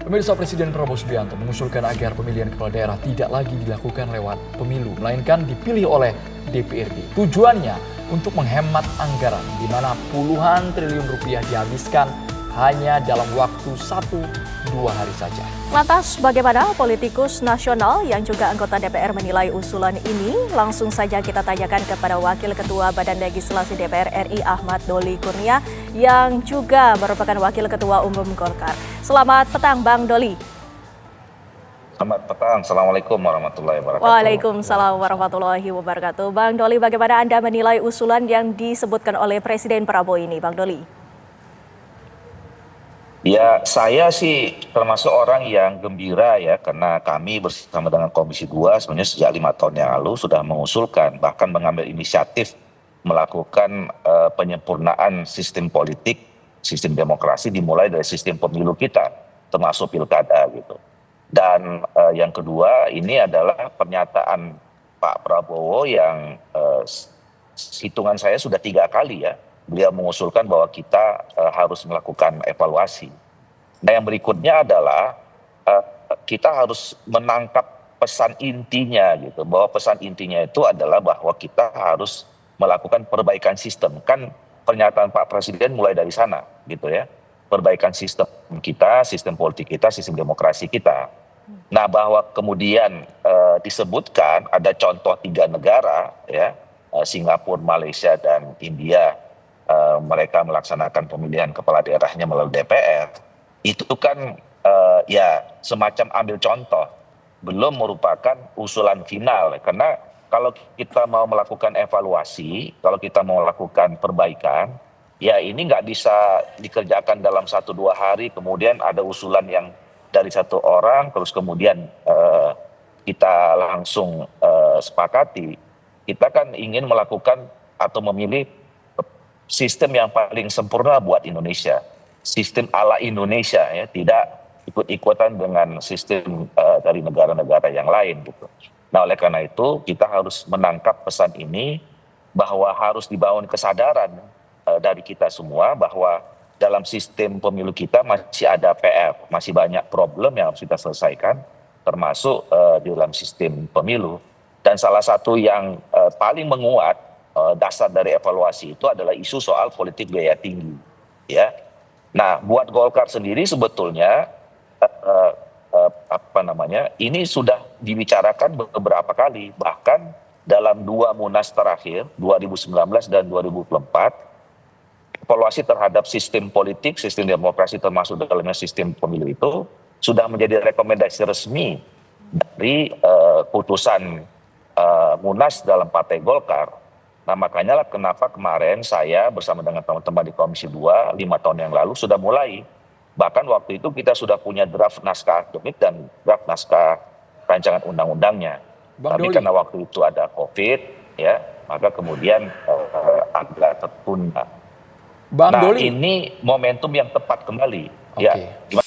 Pemirsa, Presiden Prabowo Subianto mengusulkan agar pemilihan kepala daerah tidak lagi dilakukan lewat pemilu, melainkan dipilih oleh DPRD. Tujuannya untuk menghemat anggaran di mana puluhan triliun rupiah dihabiskan hanya dalam waktu 1-2 hari saja. Lantas bagaimana politikus nasional yang juga anggota DPR menilai usulan ini? Langsung saja kita tanyakan kepada Wakil Ketua Badan Legislasi DPR RI Ahmad Doli Kurnia yang juga merupakan Wakil Ketua Umum Golkar. Selamat petang Bang Doli. Selamat petang, Assalamualaikum warahmatullahi wabarakatuh. Waalaikumsalam warahmatullahi wabarakatuh. Bang Doli, bagaimana Anda menilai usulan yang disebutkan oleh Presiden Prabowo ini, Bang Doli? Ya, saya sih termasuk orang yang gembira ya, karena kami bersama dengan Komisi 2 sebenarnya sejak 5 tahun yang lalu sudah mengusulkan, bahkan mengambil inisiatif melakukan penyempurnaan sistem politik, sistem demokrasi dimulai dari sistem pemilu kita, termasuk pilkada gitu. Dan yang kedua ini adalah pernyataan Pak Prabowo yang hitungan saya sudah 3 kali ya, beliau mengusulkan bahwa kita harus melakukan evaluasi. Nah yang berikutnya adalah kita harus menangkap pesan intinya gitu, bahwa pesan intinya itu adalah bahwa kita harus melakukan perbaikan sistem. Kan pernyataan Pak Presiden mulai dari sana gitu ya, perbaikan sistem kita, sistem politik kita, sistem demokrasi kita. Nah bahwa kemudian disebutkan ada contoh 3 negara ya, Singapura, Malaysia dan India, mereka melaksanakan pemilihan kepala daerahnya melalui DPR, itu kan ya semacam ambil contoh, belum merupakan usulan final. Karena kalau kita mau melakukan evaluasi, kalau kita mau melakukan perbaikan, ya ini nggak bisa dikerjakan dalam 1-2 hari, kemudian ada usulan yang dari 1 orang, terus kemudian kita langsung sepakati. Kita kan ingin melakukan atau memilih sistem yang paling sempurna buat Indonesia, sistem ala Indonesia ya, tidak ikut-ikutan dengan sistem dari negara-negara yang lain gitu. Nah oleh karena itu kita harus menangkap pesan ini, bahwa harus dibangun kesadaran dari kita semua bahwa dalam sistem pemilu kita masih ada PR, masih banyak problem yang harus kita selesaikan, termasuk di dalam sistem pemilu. Dan salah satu yang paling menguat dasar dari evaluasi itu adalah isu soal politik biaya tinggi ya. Nah buat Golkar sendiri sebetulnya ini sudah dibicarakan beberapa kali, bahkan dalam 2 Munas terakhir 2019 dan 2024, evaluasi terhadap sistem politik, sistem demokrasi termasuk dalamnya sistem pemilu itu sudah menjadi rekomendasi resmi dari putusan Munas dalam Partai Golkar. Nah makanya lah kenapa kemarin saya bersama dengan teman-teman di Komisi 2 5 tahun yang lalu sudah mulai. Bahkan waktu itu kita sudah punya draft naskah akademik dan draft naskah rancangan undang-undangnya. Tapi karena waktu itu ada COVID ya, maka kemudian agak tertunda. Nah ini momentum yang tepat kembali. Okay. Ya, gimana?